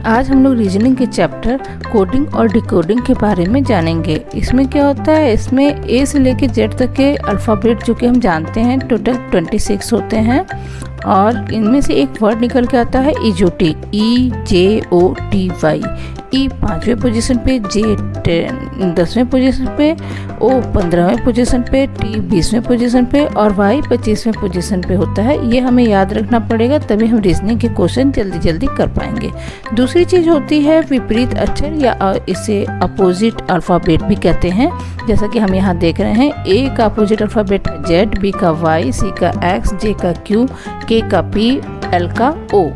आज हम लोग रीजनिंग के चैप्टर कोडिंग और डिकोडिंग के बारे में जानेंगे। इसमें क्या होता है, इसमें ए से लेकर जेड तक के अल्फ़ाबेट जो कि हम जानते हैं टोटल 26 होते हैं और इनमें से एक वर्ड निकल के आता है इजोटी, EJOTY। ई 5वें पोजीशन पे, जे 10वें पोजीशन पे, ओ 15वें पोजीशन पे, टी 20वें पोजीशन पे और वाई 25वें पोजीशन पे होता है। ये हमें याद रखना पड़ेगा, तभी हम रीजनिंग के क्वेश्चन जल्दी जल्दी कर पाएंगे। दूसरी चीज़ होती है विपरीत अक्षर या इसे अपोजिट अल्फ़ाबेट भी कहते हैं। जैसा कि हम यहाँ देख रहे हैं, ए का अपोजिट अल्फ़ाबेट है जेड, बी का वाई, सी का एक्स, जे का क्यू, के का पी, एल का ओ।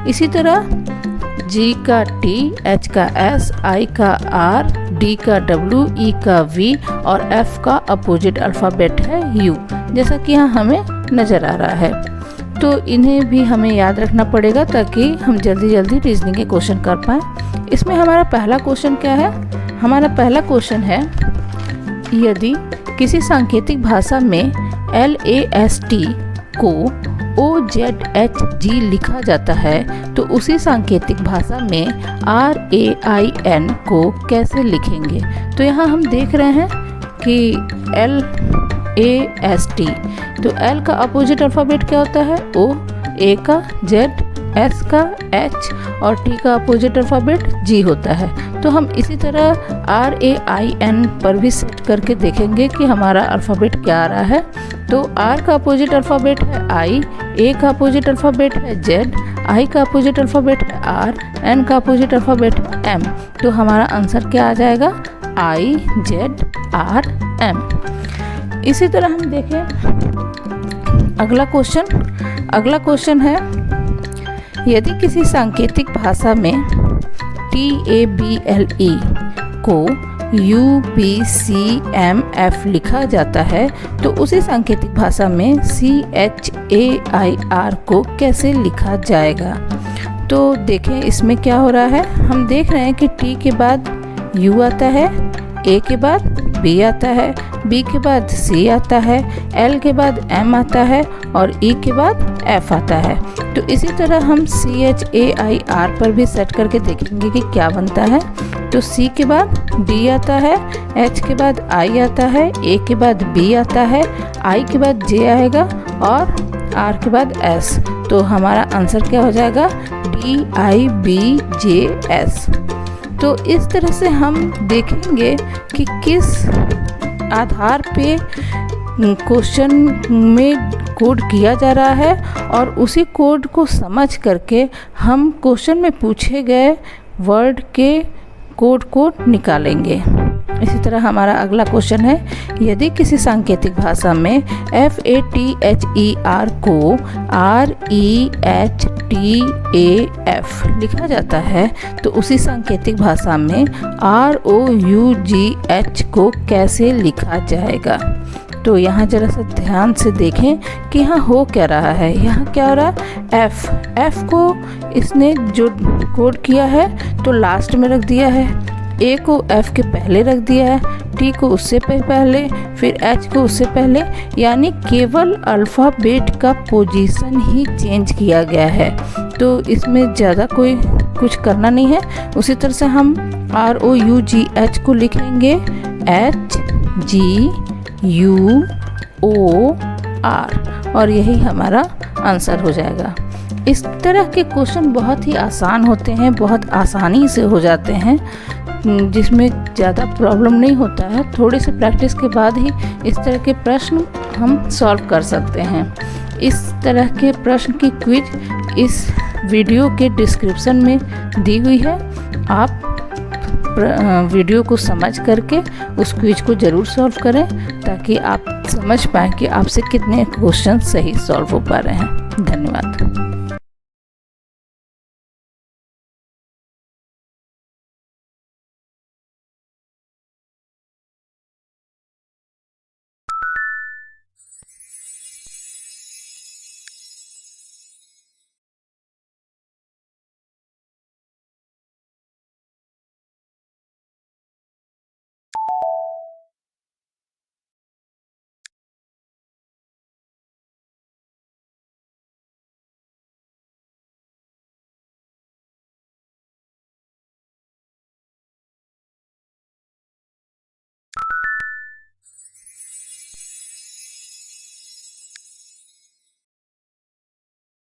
इसी तरह जी का टी, एच का एस, आई का आर, डी का डब्ल्यू, ई का वी और एफ का अपोजिट अल्फ़ाबेट है यू, जैसा कि यहाँ हमें नज़र आ रहा है। तो इन्हें भी हमें याद रखना पड़ेगा ताकि हम जल्दी जल्दी रीजनिंग के क्वेश्चन कर पाएँ। इसमें हमारा पहला क्वेश्चन क्या है? हमारा पहला क्वेश्चन है, यदि किसी सांकेतिक भाषा में LAST को OZHG लिखा जाता है तो उसी सांकेतिक भाषा में RAIN को कैसे लिखेंगे? तो यहाँ हम देख रहे हैं कि LAST, तो L का अपोजिट अल्फ़ाबेट क्या होता है? O, A का Z, S का H और T का अपोजिट अल्फ़ाबेट G होता है। तो हम इसी तरह RAIN पर भी सेट करके देखेंगे कि हमारा अल्फ़ाबेट क्या आ रहा है। तो R का अपोजिट अल्फ़ाबेट है I, A का अपोजिट अल्फ़ाबेट है Z, I का अपोजिट अल्फ़ाबेट है R, N का अपोजिट अल्फ़ाबेट है M। तो हमारा आंसर क्या आ जाएगा? IZRM। इसी तरह हम देखें अगला क्वेश्चन है, यदि किसी सांकेतिक भाषा में TABLE को UBCMF लिखा जाता है तो उसी सांकेतिक भाषा में CHAIR को कैसे लिखा जाएगा? तो देखें इसमें क्या हो रहा है। हम देख रहे हैं कि T के बाद U आता है, A के बाद B आता है, B के बाद C आता है, L के बाद M आता है और E के बाद F आता है। तो इसी तरह हम CHAIR पर भी सेट करके देखेंगे कि क्या बनता है। तो C के बाद D आता है, H के बाद I आता है, A के बाद B आता है, I के बाद J आएगा और R के बाद S। तो हमारा आंसर क्या हो जाएगा? DIBJS। तो इस तरह से हम देखेंगे कि किस आधार पे क्वेश्चन में कोड किया जा रहा है और उसी कोड को समझ करके हम क्वेश्चन में पूछे गए वर्ड के कोड को निकालेंगे। इसी तरह हमारा अगला क्वेश्चन है, यदि किसी सांकेतिक भाषा में FATHER को REHTAF लिखा जाता है तो उसी सांकेतिक भाषा में ROUGH को कैसे लिखा जाएगा? तो यहाँ जरा सा ध्यान से देखें कि यहाँ हो क्या रहा है। यहाँ क्या हो रहा है? F को इसने जो कोड किया है तो लास्ट में रख दिया है, A को F के पहले रख दिया है, T को उससे पहले, फिर H को उससे पहले, यानी केवल अल्फ़ाबेट का पोजीशन ही चेंज किया गया है। तो इसमें ज़्यादा कोई कुछ करना नहीं है। उसी तरह से हम ROUGH को लिखेंगे HGUOR और यही हमारा आंसर हो जाएगा। इस तरह के क्वेश्चन बहुत ही आसान होते हैं, बहुत आसानी से हो जाते हैं, जिसमें ज़्यादा प्रॉब्लम नहीं होता है। थोड़ी सी प्रैक्टिस के बाद ही इस तरह के प्रश्न हम सॉल्व कर सकते हैं। इस तरह के प्रश्न की क्विज इस वीडियो के डिस्क्रिप्शन में दी हुई है, आप वीडियो को समझ करके उस क्विज को ज़रूर सॉल्व करें, ताकि आप समझ पाएँ कि आपसे कितने क्वेश्चन सही सॉल्व हो पा रहे हैं। धन्यवाद।